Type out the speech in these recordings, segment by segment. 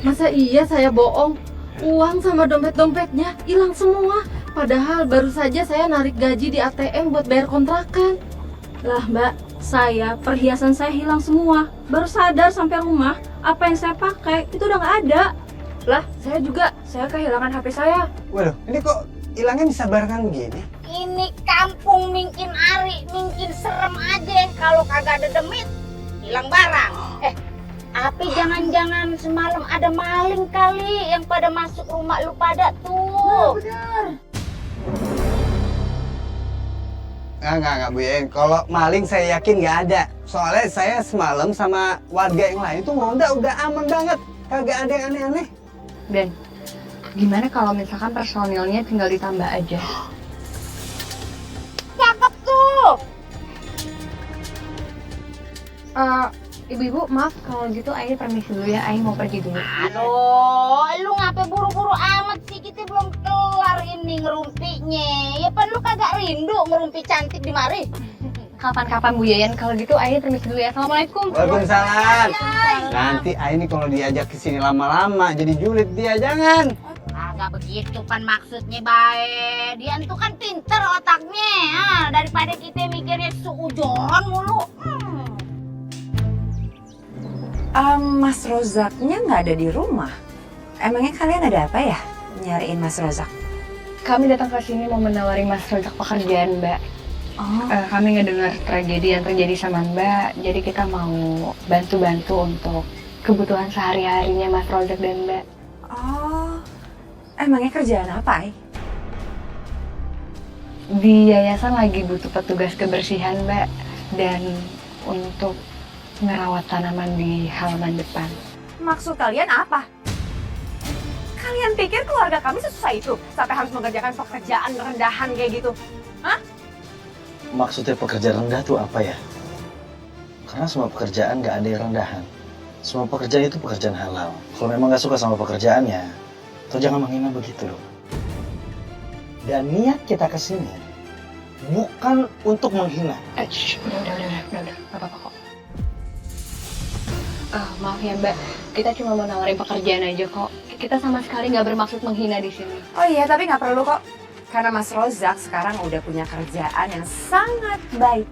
Masa iya saya bohong? Uang sama dompet-dompetnya hilang semua. Padahal baru saja saya narik gaji di ATM buat bayar kontrakan. Lah mbak, perhiasan saya hilang semua. Baru sadar sampai rumah, apa yang saya pakai itu udah nggak ada. Lah, saya kehilangan HP saya. Waduh, ini kok hilangnya disabarkan begini? Ini kampung mungkin Ari, mungkin serem aja kalau kagak ada demit, hilang barang. Tapi jangan-jangan semalam ada maling kali yang pada masuk rumah lu pada tuh. Enggak Bu Yen. Kalau maling saya yakin nggak ada. Soalnya saya semalam sama warga yang lain itu ronda udah aman banget. Kagak ada yang aneh-aneh. Dan gimana kalau misalkan personilnya tinggal ditambah aja? Cakep tuh. Ibu-ibu, maaf kalau gitu Aini permisi dulu ya, Aini mau pergi dulu. Aduh, lu ngapain buru-buru amat sih? Kita belum kelar ini ngerumpinya. Ya pan lu kagak rindu ngerumpi cantik di mari? Kapan-kapan Bu Yayan, kalau gitu Aini permisi dulu ya. Assalamualaikum. Waalaikumsalam. Nanti ini kalau diajak ke sini lama-lama jadi julid dia, jangan. Kagak begitu pan maksudnya bae. Dia itu kan pinter otaknya. Daripada kita mikirnya suujon mulu. Mas Rozaknya nggak ada di rumah. Emangnya kalian ada apa ya nyariin Mas Rozak? Kami datang ke sini mau menawari Mas Rozak pekerjaan, Mbak. Oh, Kami ngedengar tragedi yang terjadi sama Mbak, jadi kita mau bantu-bantu untuk kebutuhan sehari-harinya Mas Rozak dan Mbak. oh, emangnya kerjaan apa? Di yayasan lagi butuh petugas kebersihan, Mbak, dan untuk ngerawat tanaman di halaman depan. Maksud kalian apa? Kalian pikir keluarga kami sesusah itu sampai harus mengerjakan pekerjaan rendahan kayak gitu? Maksudnya pekerjaan rendah tuh apa ya? Karena semua pekerjaan nggak ada yang rendahan. Semua pekerjaan itu pekerjaan halal. Kalau memang nggak suka sama pekerjaannya, tuh jangan menghina begitu loh. Dan niat kita kesini bukan untuk menghina. Udah, nggak apa-apa kok. Maaf ya Mbak, kita cuma mau nawarin pekerjaan aja kok. Kita sama sekali nggak bermaksud menghina di sini. Oh iya, tapi nggak perlu kok. Karena Mas Rozak sekarang udah punya kerjaan yang sangat baik.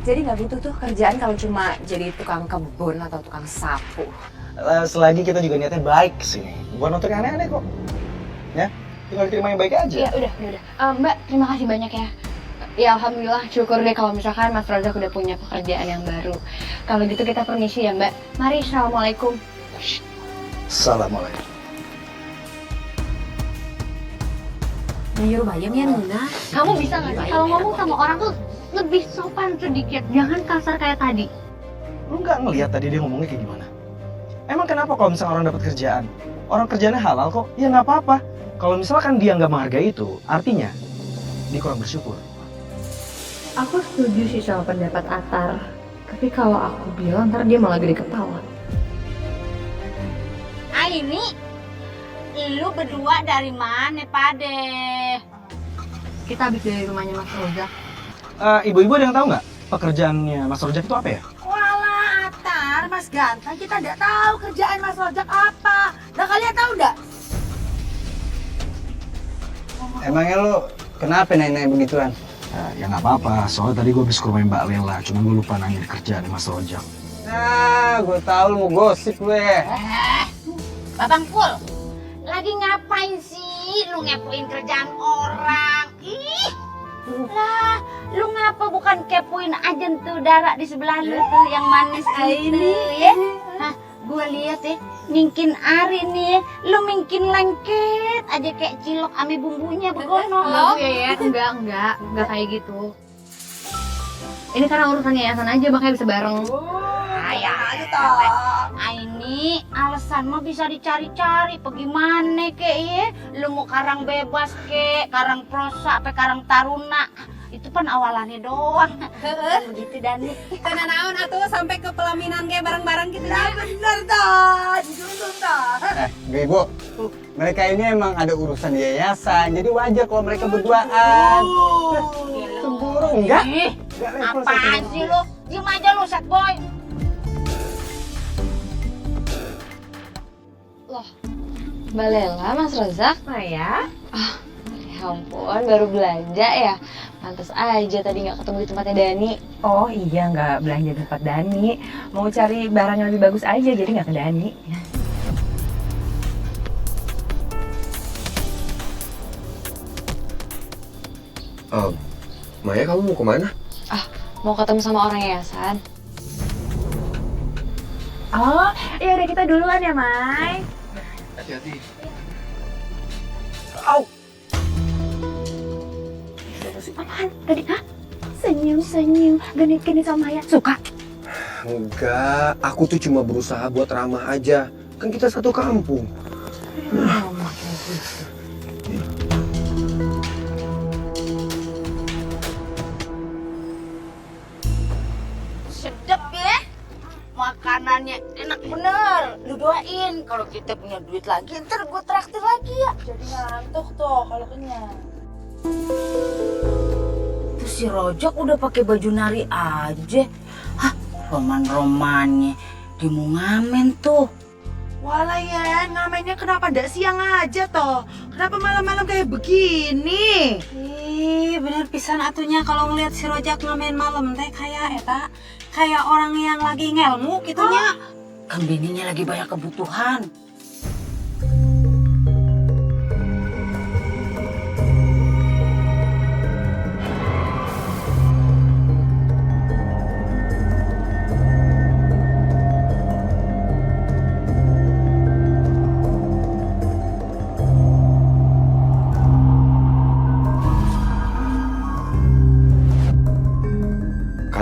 Jadi nggak butuh tuh kerjaan kalau cuma jadi tukang kebun atau tukang sapu. Selagi kita juga niatnya baik kesini, bukan untuk yang aneh-aneh kok. Ya, tinggal terima yang baik aja. Ya udah. Mbak, terima kasih banyak ya. Ya alhamdulillah, syukur deh kalau misalkan Mas Rozak udah punya pekerjaan yang baru. Kalau gitu kita permisi ya Mbak. Mari, assalamualaikum. Assalamualaikum. Nyuruh bayam ya Nuna. Kamu bisa nggak sih kalau ngomong sama orang tuh lebih sopan sedikit, jangan kasar kayak tadi. Lu nggak ngelihat tadi dia ngomongnya kayak gimana? Emang kenapa kalau misalnya orang dapat kerjaan, orang kerjaannya halal kok, ya nggak apa-apa. Kalau misalkan dia nggak menghargai itu, artinya dia kurang bersyukur. Aku setuju sih sama pendapat Atar. Tapi kalau aku bilang ntar dia malah gede kepala. Ini lu berdua dari mana pade? Kita habis dari rumahnya Mas Rozak. Ibu-ibu ada yang tahu nggak pekerjaannya Mas Rojak itu apa ya? Walah Atar, Mas Ganteng, kita tidak tahu kerjaan Mas Rojak apa. Nah kalian tahu nggak? Emangnya lu kenapa nanya begituan? Ya nggak apa-apa, soalnya tadi gue habis ke rumah Mbak Lela, cuma gue lupa nanya kerjaan Mas Rojak. Nah, gue tahu lu mau gosip gue. Babang Pul, lagi ngapain sih lu ngepoin kerjaan orang? Ih, lah, lu ngapa bukan kepoin ajen tuh Dara di sebelah lu tuh yang manis itu ya? Hah, gue lihat ya, mungkin Ari nih, lu mungkin lengket aja kayak cilok ame bumbunya begono. Enggak Bu ya, enggak kayak gitu. Ini karena urusan yayasan aja makanya bisa bareng. Ini alasan mah bisa dicari-cari, bagaimana kek ya? Lu mau karang bebas kek, karang prosa, apa karang taruna? Itu kan awalannya doang. Kan begitu Dani. Tenan naon atuh sampai ke pelaminan kayak bareng-bareng gitu ya. Bener toh, jujur toh. Ibu, mereka ini emang ada urusan yayasan, jadi wajar kalau mereka berduaan. Cemburu enggak? Ih, Enggak level apaan sih lu? Diem aja lu, set boy. Loh, Mbak Lela, Mas Rozak? Maya? Ya ampun, baru belanja ya? Pantes aja tadi nggak ketemu di tempatnya Dani. Oh iya, nggak belanja di tempat Dani. Mau cari barang yang lebih bagus aja, jadi nggak ke Dani. Maya, kamu mau kemana? Mau ketemu sama orang yayasan. Oh, ya udah kita duluan ya, Mai. Hati-hati. Apaan tadi? Hah? Senyum-senyum, genit-genit sama Maya. Suka? Enggak, aku tuh cuma berusaha buat ramah aja. Kan kita satu kampung. Sedap ya. Makanannya enak bener. Lu doain kalau kita punya duit lagi, ntar gue traktir lagi ya. Jadi ngantuk tuh kalau kenyang. Tuh si Rojak udah pakai baju nari aja. Hah, roman-romannya. Dia mau ngamen tuh. Walah ya, ngamennya kenapa ndak siang aja toh? Kenapa malam-malam kayak begini? Ih, bener pisan atunya kalau ngelihat si Rojak ngamen malam teh kayak eta, kayak orang yang lagi ngelmu gitunya. Kan bininya lagi banyak kebutuhan.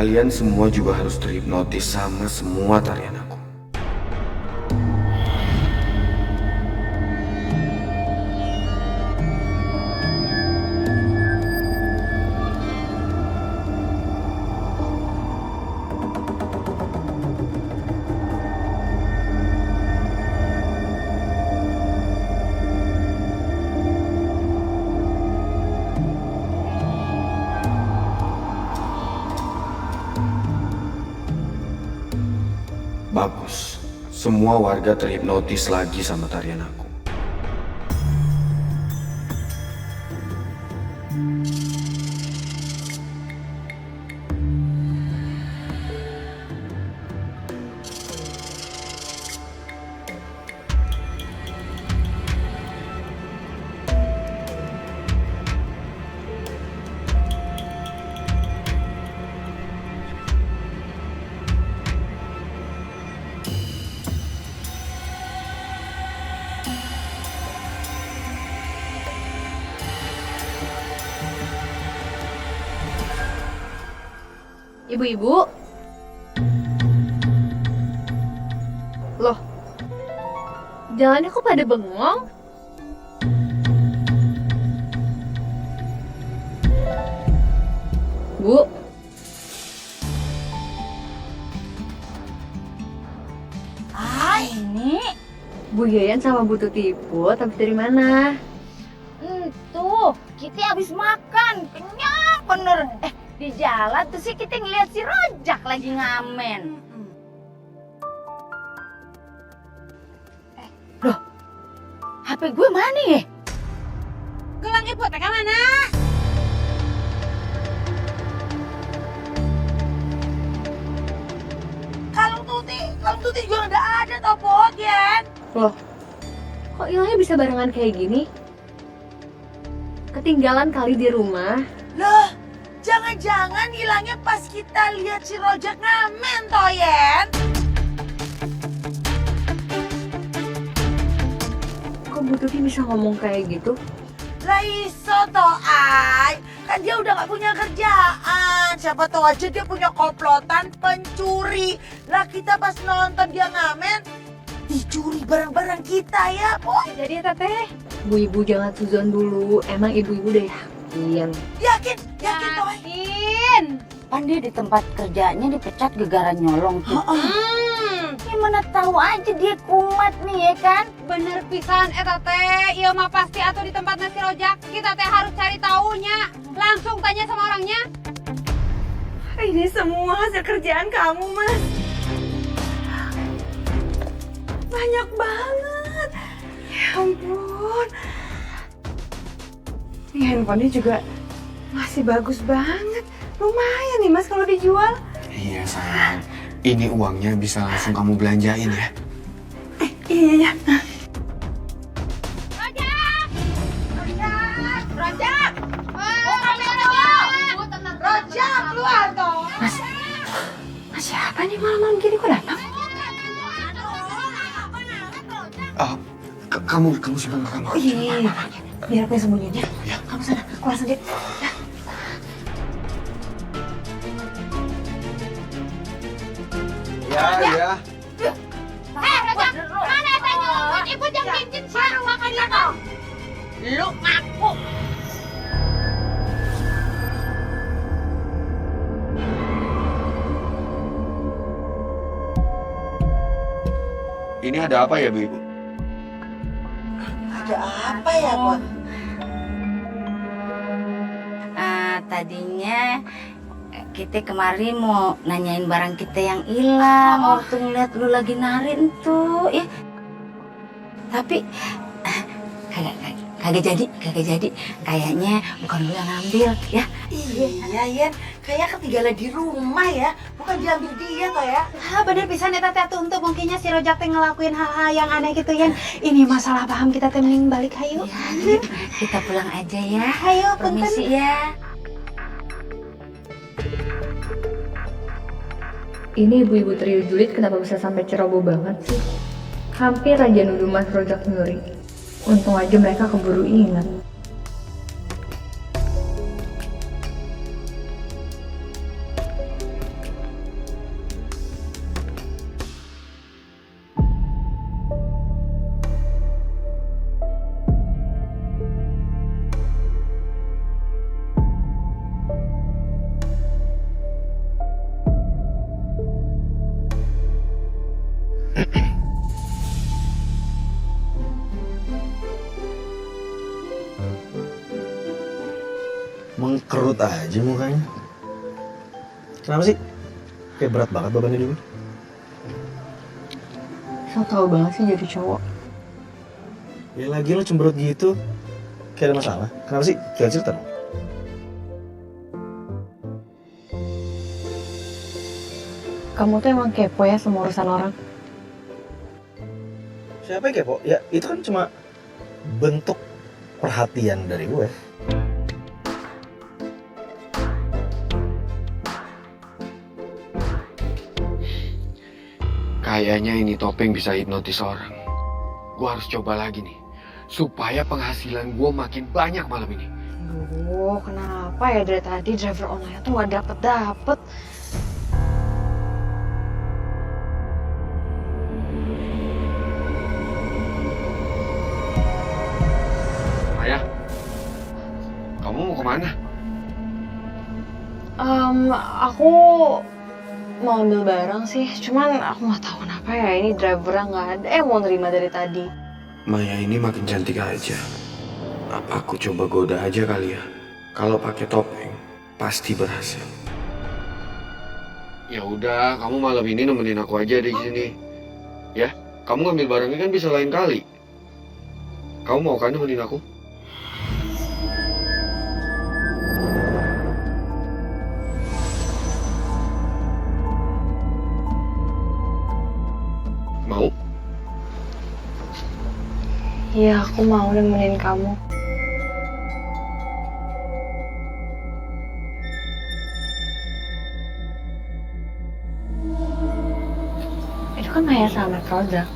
Kalian semua juga harus terhipnotis sama semua tarian aku. Bagus. Semua warga terhipnotis lagi sama tarian aku. Ibu-ibu. Loh. Jalannya kok pada bengong? Bu. Ini Bu Yayan sama Bu Tuti Iput habis dari mana? tuh, kita habis makan, kenyang bener. Di jalan tuh sih kita ngeliat si Rojak lagi ngamen. Loh, HP gue mana ya? Gelang ibu teh mana? Kalung Tuti juga nggak ada toh, Pot, Yen. Loh. Kok hilangnya bisa barengan kayak gini? Ketinggalan kali di rumah. Loh, jangan-jangan hilangnya pas kita lihat si Rojak ngamen toh, Yen. Kok Bu Tuti bisa ngomong kayak gitu? Lah iso toh, Ay. Kan dia udah gak punya kerjaan. Siapa tahu aja dia punya komplotan pencuri. Lah kita pas nonton dia ngamen, dicuri barang-barang kita ya, Boy. Jadi ya Teteh, Bu Ibu jangan suzon dulu. Emang ibu-ibu udah yakin. Yakin toh. Kan dia di tempat kerjanya dipecat gegara nyolong tuh. Gimana tahu aja dia kumat nih ya kan? Bener pisan eta teh, ieu mah pasti atuh di tempatna si Rojak. Kita teh harus cari taunya. Langsung tanya sama orangnya. Ini semua hasil kerjaan kamu, Mas. Banyak banget. ampun. Ini handphonenya juga masih bagus banget. Lumayan nih Mas kalau dijual. Iya sayang, ini uangnya bisa langsung kamu belanjain ya. Iya. Rojak, keluar dong. Mas siapa nih malam-malam gini kok datang? Kamu simpan ke kamar. Iya. Biar aku yang sembunyiin ya. Kamu sana, keluar sendiri. Ya. Rojak, mana tanya? Ibu jangan cincin siapa makan itu. Lu ngaku. Ini ada apa ya, Bu Ibu? Ada apa ya, Bon? Tadinya kita kemarin mau nanyain barang kita yang hilang waktu ngeliat lu lagi narik tuh ya. Tapi kagak jadi. Kayaknya bukan lu yang ngambil ya. Iya, Yen. Kayak ketinggalan di rumah ya. Bukan diambil dia toh ya. Bener pisan eta teh untuk mungkinnya si Rojak teh ngelakuin hal-hal yang aneh gitu Yen. Ini masalah paham kita teh mending balik hayu. Ya, kita pulang aja ya. Hayu, Permisi ya. Ini ibu-ibu trio julid kenapa bisa sampai ceroboh banget sih? Hampir aja nuduh Mas Rojak nyuri. Untung aja mereka keburu ingat. Mengkerut aja mukanya. Kenapa sih? Kayak berat banget bebannya dulu. So tau banget sih jadi cowok. Ya lagi lo cemberut gitu. Kayak ada masalah. Kenapa sih? Jangan cerita dong. Kamu tuh emang kepo ya sama urusan orang. Siapa yang kepo? Ya itu kan cuma bentuk perhatian dari gue. Kayaknya ini topeng bisa hipnotis orang. Gua harus coba lagi nih, supaya penghasilan gua makin banyak malam ini. Duh, kenapa ya dari tadi driver online tuh gak dapet. Ayah, kamu mau kemana? Aku mau ambil barang sih, cuman aku nggak tahu kenapa ya ini drivernya nggak ada yang mau nerima dari tadi. Maya ini makin cantik aja. Apa aku coba goda aja kali ya? Kalau pakai topeng, pasti berhasil. Ya udah, kamu malam ini nemenin aku aja di sini. Ya, kamu ngambil barangnya kan bisa lain kali. Kamu mau kan nemenin aku? Mau? Iya, aku mau nemenin kamu. Itu kan Maya sama Rojak.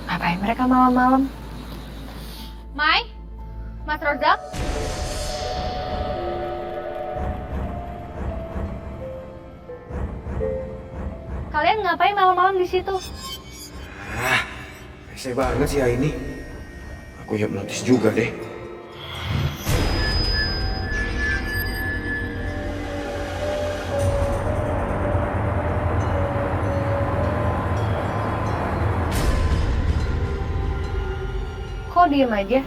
Ngapain mereka malam-malam? Mai? Mas Rojak? Kalian ngapain malam-malam di situ? Rese banget sih ya ini. Aku hipnotis juga deh. Kok diem aja?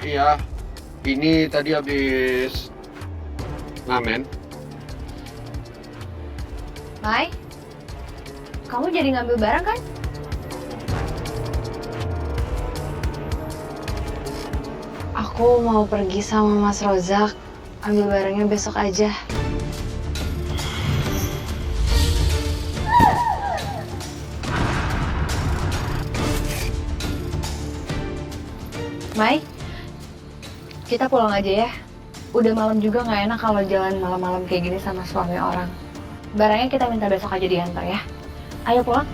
Iya. Ini tadi habis Ngamen? Mai, kamu jadi ngambil barang kan? Aku mau pergi sama Mas Rozak. Ambil barangnya besok aja. Mai, kita pulang aja ya. Udah malam juga nggak enak kalau jalan malam-malam kayak gini sama suami orang. Barangnya kita minta besok aja diantar ya. Ayo pulang.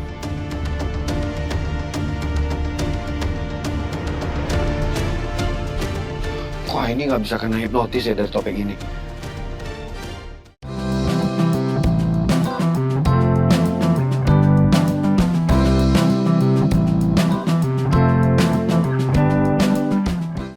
Kok ini nggak bisa kena hipnotis ya dari topik ini?